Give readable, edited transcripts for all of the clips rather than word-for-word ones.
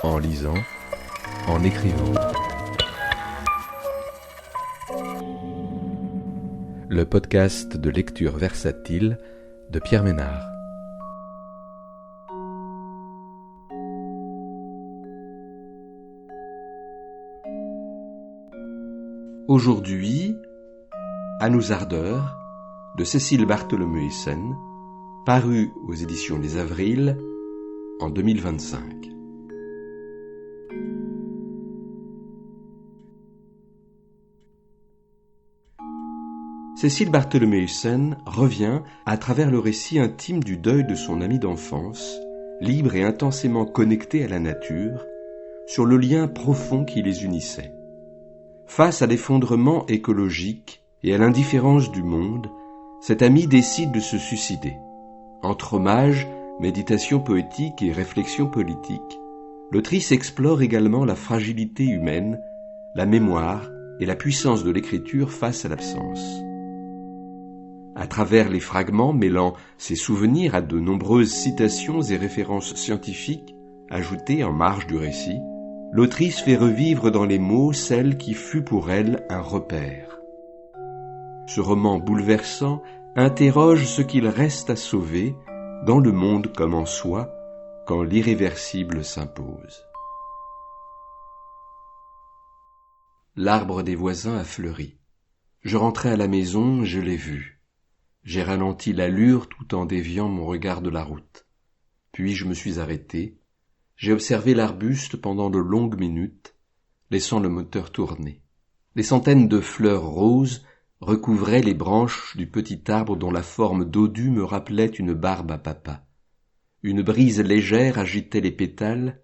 en lisant, en écrivant. Le podcast de lecture versatile de Pierre Ménard. Aujourd'hui, À nos ardeurs, de Cécile Bartholomeüssen, paru aux éditions Les Avrils en 2025. Cécile Bartholomeüssen revient à travers le récit intime du deuil de son ami d'enfance, libre et intensément connecté à la nature, sur le lien profond qui les unissait. Face à l'effondrement écologique et à l'indifférence du monde, cet ami décide de se suicider. Entre hommage, méditation poétique et réflexion politique, l'autrice explore également la fragilité humaine, la mémoire et la puissance de l'écriture face à l'absence. À travers les fragments mêlant ses souvenirs à de nombreuses citations et références scientifiques ajoutées en marge du récit, l'autrice fait revivre dans les mots celle qui fut pour elle un repère. Ce roman bouleversant interroge ce qu'il reste à sauver dans le monde comme en soi quand l'irréversible s'impose. L'arbre des voisins a fleuri. Je rentrais à la maison, je l'ai vu. J'ai ralenti l'allure tout en déviant mon regard de la route. Puis je me suis arrêté. J'ai observé l'arbuste pendant de longues minutes, laissant le moteur tourner. Des centaines de fleurs roses recouvraient les branches du petit arbre dont la forme dodue me rappelait une barbe à papa. Une brise légère agitait les pétales,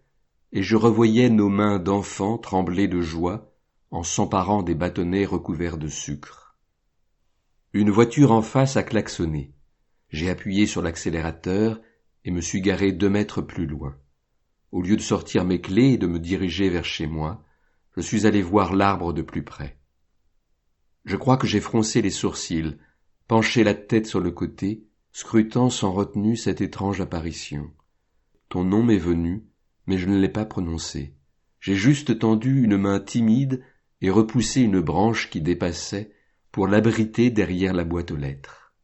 et je revoyais nos mains d'enfants trembler de joie en s'emparant des bâtonnets recouverts de sucre. Une voiture en face a klaxonné. J'ai appuyé sur l'accélérateur et me suis garé 2 mètres plus loin. Au lieu de sortir mes clés et de me diriger vers chez moi, je suis allé voir l'arbre de plus près. Je crois que j'ai froncé les sourcils, penché la tête sur le côté, scrutant sans retenue cette étrange apparition. Ton nom m'est venu, mais je ne l'ai pas prononcé. J'ai juste tendu une main timide et repoussé une branche qui dépassait pour l'abriter derrière la boîte aux lettres.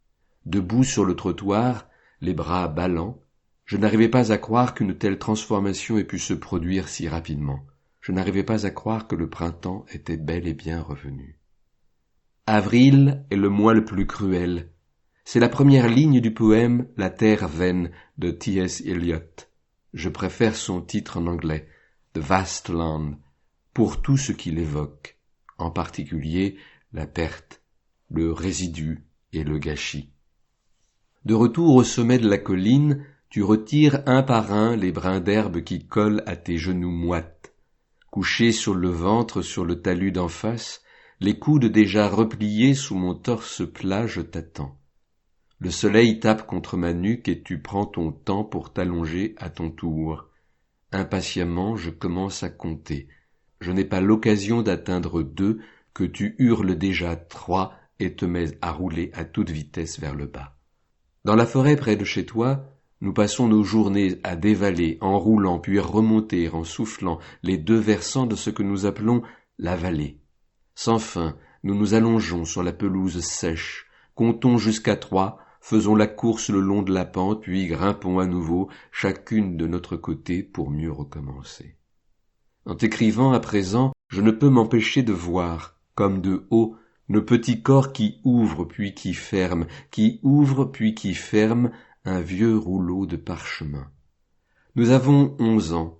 Debout sur le trottoir, les bras ballants, je n'arrivais pas à croire qu'une telle transformation ait pu se produire si rapidement. Je n'arrivais pas à croire que le printemps était bel et bien revenu. Avril est le mois le plus cruel. C'est la première ligne du poème La terre vaine de T.S. Eliot. Je préfère son titre en anglais, The Vast Land, pour tout ce qu'il évoque, en particulier la perte, le résidu et le gâchis. De retour au sommet de la colline, tu retires un par un les brins d'herbe qui collent à tes genoux moites. Couché sur le ventre, sur le talus d'en face, les coudes déjà repliés sous mon torse plat, je t'attends. Le soleil tape contre ma nuque et tu prends ton temps pour t'allonger à ton tour. Impatiemment, je commence à compter. Je n'ai pas l'occasion d'atteindre 2 que tu hurles déjà 3 et te mets à rouler à toute vitesse vers le bas. Dans la forêt près de chez toi, nous passons nos journées à dévaler, en roulant, puis remonter, en soufflant, les 2 versants de ce que nous appelons la vallée. Sans fin, nous nous allongeons sur la pelouse sèche, comptons jusqu'à 3, faisons la course le long de la pente, puis grimpons à nouveau, chacune de notre côté, pour mieux recommencer. En t'écrivant à présent, je ne peux m'empêcher de voir, comme de haut, nos petits corps qui ouvrent puis qui ferment, qui ouvrent puis qui ferment, un vieux rouleau de parchemin. Nous avons 11 ans.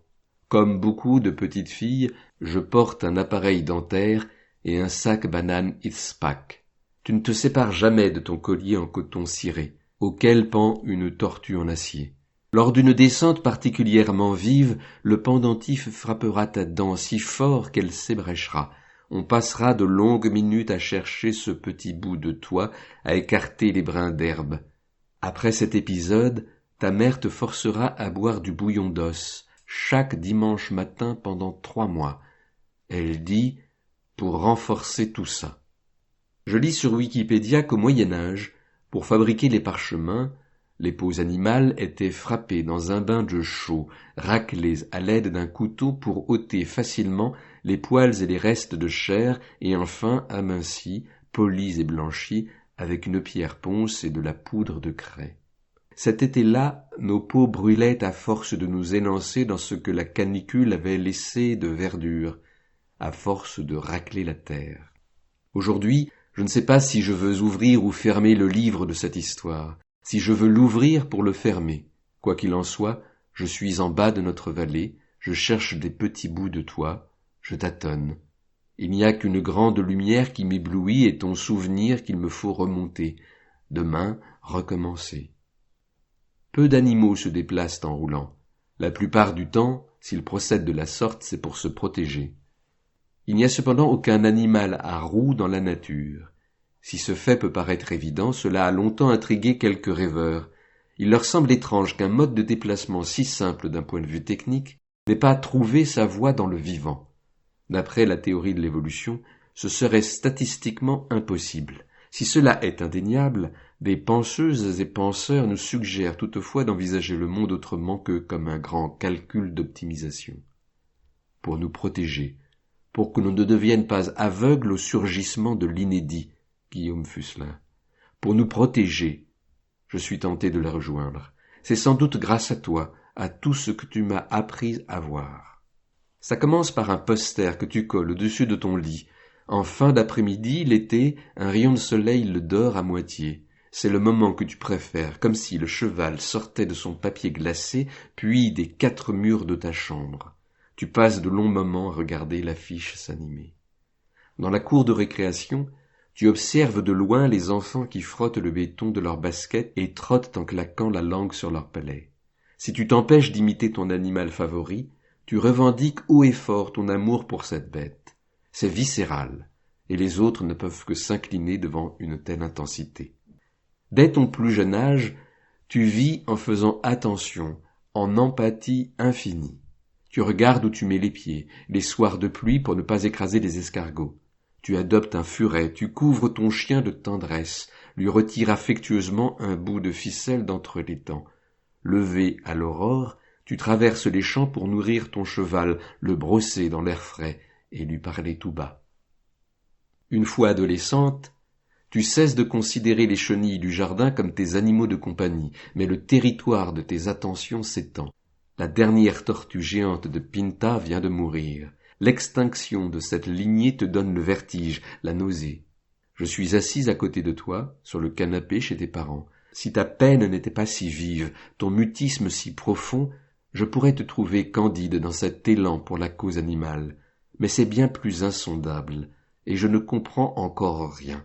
Comme beaucoup de petites filles, je porte un appareil dentaire et un sac banane Itzpack. Tu ne te sépares jamais de ton collier en coton ciré, auquel pend une tortue en acier. Lors d'une descente particulièrement vive, le pendentif frappera ta dent si fort qu'elle s'ébréchera. On passera de longues minutes à chercher ce petit bout de toit, à écarter les brins d'herbe. Après cet épisode, ta mère te forcera à boire du bouillon d'os, chaque dimanche matin pendant 3 mois. Elle dit, pour renforcer tout ça. Je lis sur Wikipédia qu'au Moyen-Âge, pour fabriquer les parchemins, Les peaux animales étaient frappées dans un bain de chaux, raclées à l'aide d'un couteau pour ôter facilement les poils et les restes de chair, et enfin amincies, polies et blanchies avec une pierre ponce et de la poudre de craie. Cet été-là, nos peaux brûlaient à force de nous élancer dans ce que la canicule avait laissé de verdure, à force de racler la terre. Aujourd'hui, je ne sais pas si je veux ouvrir ou fermer le livre de cette histoire, si je veux l'ouvrir pour le fermer. Quoi qu'il en soit, je suis en bas de notre vallée, je cherche des petits bouts de toi, je tâtonne. Il n'y a qu'une grande lumière qui m'éblouit et ton souvenir qu'il me faut remonter. Demain, recommencer. Peu d'animaux se déplacent en roulant. La plupart du temps, s'ils procèdent de la sorte, c'est pour se protéger. Il n'y a cependant aucun animal à roues dans la nature. Si ce fait peut paraître évident, cela a longtemps intrigué quelques rêveurs. Il leur semble étrange qu'un mode de déplacement si simple d'un point de vue technique n'ait pas trouvé sa voie dans le vivant. D'après la théorie de l'évolution, ce serait statistiquement impossible. Si cela est indéniable, des penseuses et penseurs nous suggèrent toutefois d'envisager le monde autrement que comme un grand calcul d'optimisation. Pour nous protéger, pour que nous ne deviennes pas aveugles au surgissement de l'inédit, Guillaume Fuselin. Pour nous protéger, je suis tenté de la rejoindre. C'est sans doute grâce à toi, à tout ce que tu m'as appris à voir. Ça commence par un poster que tu colles au-dessus de ton lit. En fin d'après-midi, l'été, un rayon de soleil le dore à moitié. C'est le moment que tu préfères, comme si le cheval sortait de son papier glacé, puis des 4 murs de ta chambre. Tu passes de longs moments à regarder l'affiche s'animer. Dans la cour de récréation, tu observes de loin les enfants qui frottent le béton de leurs baskets et trottent en claquant la langue sur leur palais. Si tu t'empêches d'imiter ton animal favori, tu revendiques haut et fort ton amour pour cette bête. C'est viscéral, et les autres ne peuvent que s'incliner devant une telle intensité. Dès ton plus jeune âge, tu vis en faisant attention, en empathie infinie. Tu regardes où tu mets les pieds, les soirs de pluie pour ne pas écraser les escargots. Tu adoptes un furet, tu couvres ton chien de tendresse, lui retires affectueusement un bout de ficelle d'entre les dents. Levé à l'aurore, tu traverses les champs pour nourrir ton cheval, le brosser dans l'air frais et lui parler tout bas. Une fois adolescente, tu cesses de considérer les chenilles du jardin comme tes animaux de compagnie, mais le territoire de tes attentions s'étend. La dernière tortue géante de Pinta vient de mourir. L'extinction de cette lignée te donne le vertige, la nausée. Je suis assise à côté de toi, sur le canapé chez tes parents. Si ta peine n'était pas si vive, ton mutisme si profond, je pourrais te trouver candide dans cet élan pour la cause animale. Mais c'est bien plus insondable, et je ne comprends encore rien.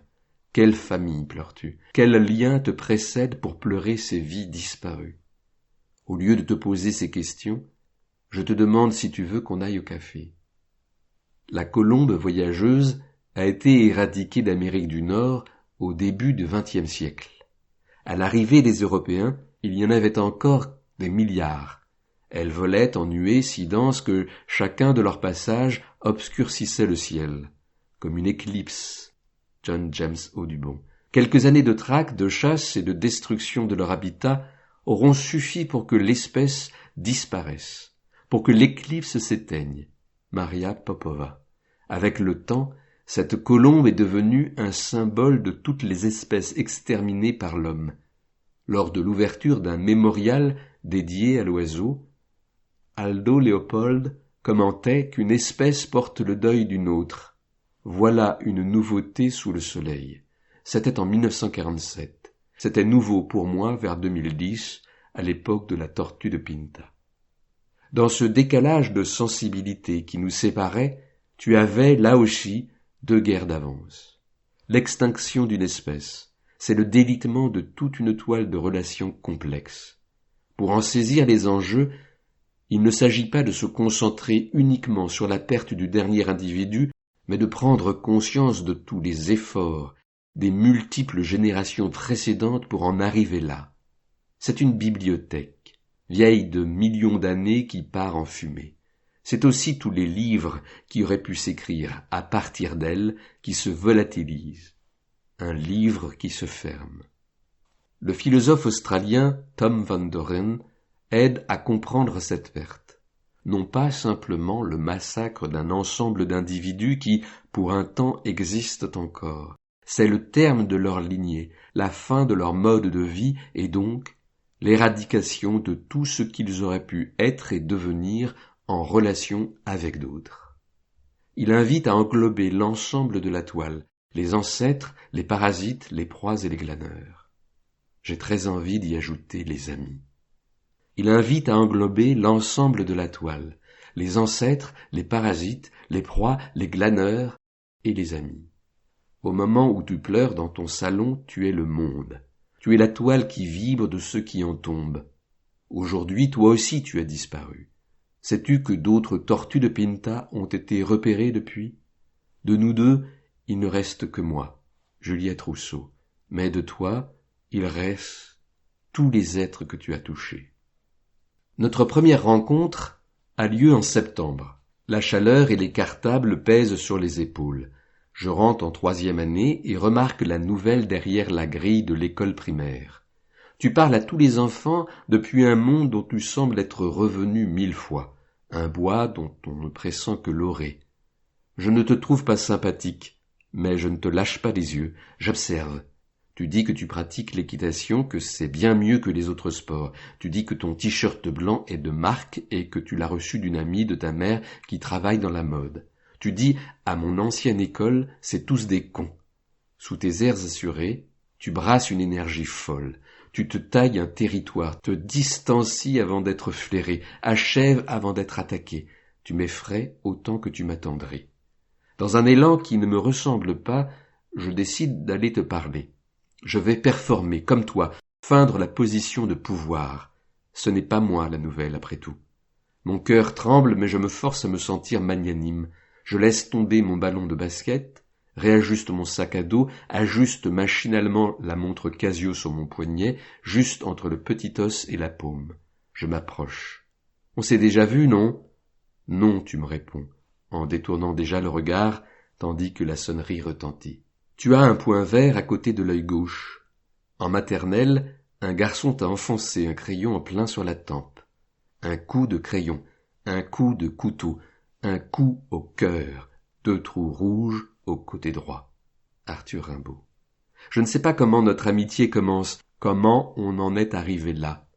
Quelle famille pleures-tu? Quel lien te précède pour pleurer ces vies disparues? Au lieu de te poser ces questions, je te demande si tu veux qu'on aille au café. La colombe voyageuse a été éradiquée d'Amérique du Nord au début du XXe siècle. À l'arrivée des Européens, il y en avait encore des milliards. Elles volaient en nuées si denses que chacun de leur passage obscurcissait le ciel, comme une éclipse. John James Audubon. Quelques années de traque, de chasse et de destruction de leur habitat auront suffi pour que l'espèce disparaisse, pour que l'éclipse s'éteigne. Maria Popova. Avec le temps, cette colombe est devenue un symbole de toutes les espèces exterminées par l'homme. Lors de l'ouverture d'un mémorial dédié à l'oiseau, Aldo Leopold commentait qu'une espèce porte le deuil d'une autre. Voilà une nouveauté sous le soleil. C'était en 1947. C'était nouveau pour moi vers 2010, à l'époque de la tortue de Pinta. Dans ce décalage de sensibilité qui nous séparait, tu avais, là aussi, 2 guerres d'avance. L'extinction d'une espèce, c'est le délitement de toute une toile de relations complexes. Pour en saisir les enjeux, il ne s'agit pas de se concentrer uniquement sur la perte du dernier individu, mais de prendre conscience de tous les efforts des multiples générations précédentes pour en arriver là. C'est une bibliothèque, vieille de millions d'années qui part en fumée. C'est aussi tous les livres qui auraient pu s'écrire à partir d'elle qui se volatilisent. Un livre qui se ferme. Le philosophe australien Tom Van Doren aide à comprendre cette perte. Non pas simplement le massacre d'un ensemble d'individus qui, pour un temps, existent encore. C'est le terme de leur lignée, la fin de leur mode de vie et donc l'éradication de tout ce qu'ils auraient pu être et devenir en relation avec d'autres. Il invite à englober l'ensemble de la toile, les ancêtres, les parasites, les proies et les glaneurs. J'ai très envie d'y ajouter les amis. Il invite à englober l'ensemble de la toile, les ancêtres, les parasites, les proies, les glaneurs et les amis. Au moment où tu pleures dans ton salon, tu es le monde. Tu es la toile qui vibre de ceux qui en tombent. Aujourd'hui, toi aussi tu as disparu. Sais-tu que d'autres tortues de Pinta ont été repérées depuis? De nous deux, il ne reste que moi, Juliette Rousseau. Mais de toi, il reste tous les êtres que tu as touchés. Notre première rencontre a lieu en septembre. La chaleur et les cartables pèsent sur les épaules. Je rentre en 3e année et remarque la nouvelle derrière la grille de l'école primaire. Tu parles à tous les enfants depuis un monde dont tu sembles être revenu 1000 fois, un bois dont on ne pressent que l'orée. Je ne te trouve pas sympathique, mais je ne te lâche pas les yeux, j'observe. Tu dis que tu pratiques l'équitation, que c'est bien mieux que les autres sports. Tu dis que ton t-shirt blanc est de marque et que tu l'as reçu d'une amie de ta mère qui travaille dans la mode. Tu dis, à mon ancienne école, c'est tous des cons. Sous tes airs assurés, tu brasses une énergie folle. Tu te tailles un territoire, te distancies avant d'être flairé, achèves avant d'être attaqué. Tu m'effraies autant que tu m'attendrais. Dans un élan qui ne me ressemble pas, je décide d'aller te parler. Je vais performer, comme toi, feindre la position de pouvoir. Ce n'est pas moi la nouvelle, après tout. Mon cœur tremble, mais je me force à me sentir magnanime. Je laisse tomber mon ballon de basket, réajuste mon sac à dos, ajuste machinalement la montre Casio sur mon poignet, juste entre le petit os et la paume. Je m'approche. On s'est déjà vu, non? Non, tu me réponds, en détournant déjà le regard, tandis que la sonnerie retentit. Tu as un point vert à côté de l'œil gauche. En maternelle, un garçon t'a enfoncé un crayon en plein sur la tempe. Un coup de crayon, un coup de couteau, un coup au cœur, 2 trous rouges au côté droit. Arthur Rimbaud. Je ne sais pas comment notre amitié commence, comment on en est arrivé là.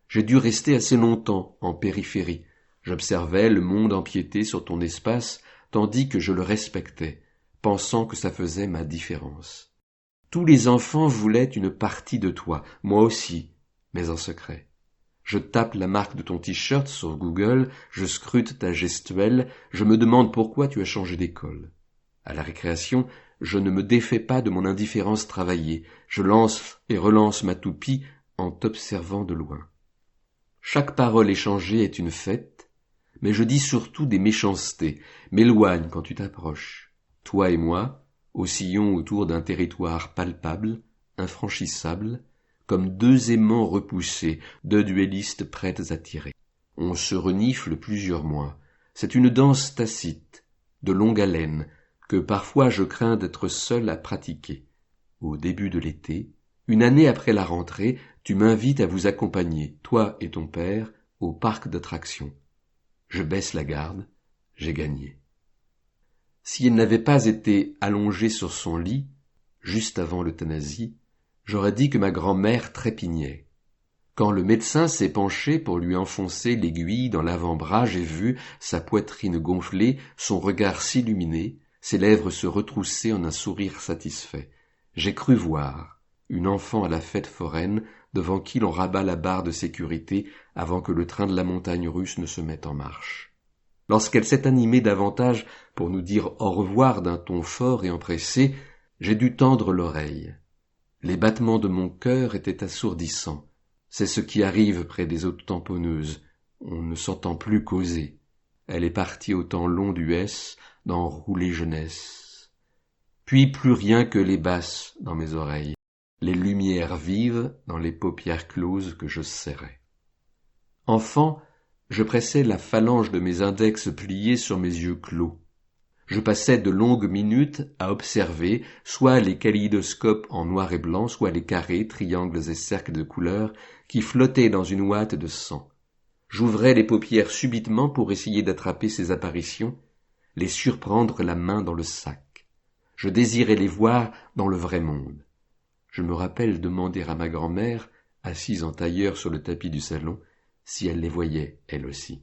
J'ai dû rester assez longtemps en périphérie. J'observais le monde empiéter sur ton espace, tandis que je le respectais, pensant que ça faisait ma différence. Tous les enfants voulaient une partie de toi, moi aussi, mais en secret. Je tape la marque de ton t-shirt sur Google, je scrute ta gestuelle, je me demande pourquoi tu as changé d'école. À la récréation, je ne me défais pas de mon indifférence travaillée, je lance et relance ma toupie en t'observant de loin. Chaque parole échangée est une fête, mais je dis surtout des méchancetés, m'éloigne quand tu t'approches. Toi et moi, oscillons autour d'un territoire palpable, infranchissable, comme 2 aimants repoussés, 2 duellistes prêts à tirer. On se renifle plusieurs mois. C'est une danse tacite, de longue haleine, que parfois je crains d'être seul à pratiquer. Au début de l'été, une année après la rentrée, tu m'invites à vous accompagner, toi et ton père, au parc d'attractions. Je baisse la garde, j'ai gagné. Si elle n'avait pas été allongée sur son lit, juste avant l'euthanasie, j'aurais dit que ma grand-mère trépignait. Quand le médecin s'est penché pour lui enfoncer l'aiguille dans l'avant-bras, j'ai vu sa poitrine gonfler, son regard s'illuminer, ses lèvres se retrousser en un sourire satisfait. J'ai cru voir une enfant à la fête foraine devant qui l'on rabat la barre de sécurité avant que le train de la montagne russe ne se mette en marche. Lorsqu'elle s'est animée davantage pour nous dire au revoir d'un ton fort et empressé, j'ai dû tendre l'oreille. Les battements de mon cœur étaient assourdissants. C'est ce qui arrive près des eaux tamponneuses. On ne s'entend plus causer. Elle est partie au temps long du S, dans Rouler jeunesse. Puis plus rien que les basses dans mes oreilles, les lumières vives dans les paupières closes que je serrais. Enfant, je pressais la phalange de mes index pliés sur mes yeux clos. Je passais de longues minutes à observer soit les kaléidoscopes en noir et blanc, soit les carrés, triangles et cercles de couleurs qui flottaient dans une ouate de sang. J'ouvrais les paupières subitement pour essayer d'attraper ces apparitions, les surprendre la main dans le sac. Je désirais les voir dans le vrai monde. Je me rappelle demander à ma grand-mère, assise en tailleur sur le tapis du salon, si elle les voyait, elle aussi.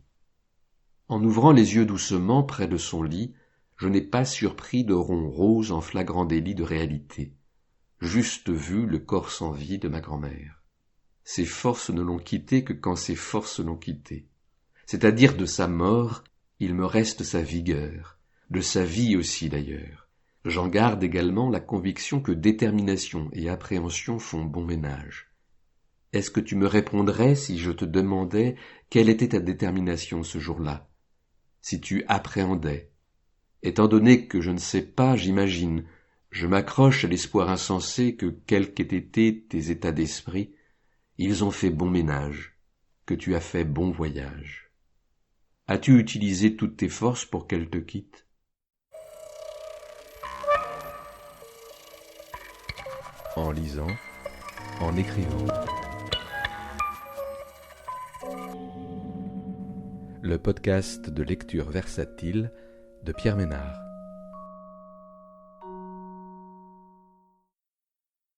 En ouvrant les yeux doucement près de son lit, je n'ai pas surpris de ronds roses en flagrant délit de réalité, juste vu le corps sans vie de ma grand-mère. Ses forces ne l'ont quitté que quand ses forces l'ont quitté. C'est-à-dire de sa mort, il me reste sa vigueur, de sa vie aussi d'ailleurs. J'en garde également la conviction que détermination et appréhension font bon ménage. Est-ce que tu me répondrais si je te demandais quelle était ta détermination ce jour-là? Si tu appréhendais? Étant donné que je ne sais pas, j'imagine, je m'accroche à l'espoir insensé que, quels qu'aient été tes états d'esprit, ils ont fait bon ménage, que tu as fait bon voyage. As-tu utilisé toutes tes forces pour qu'elle te quitte? En lisant, en écrivant. Le podcast de lecture versatile de Pierre Ménard.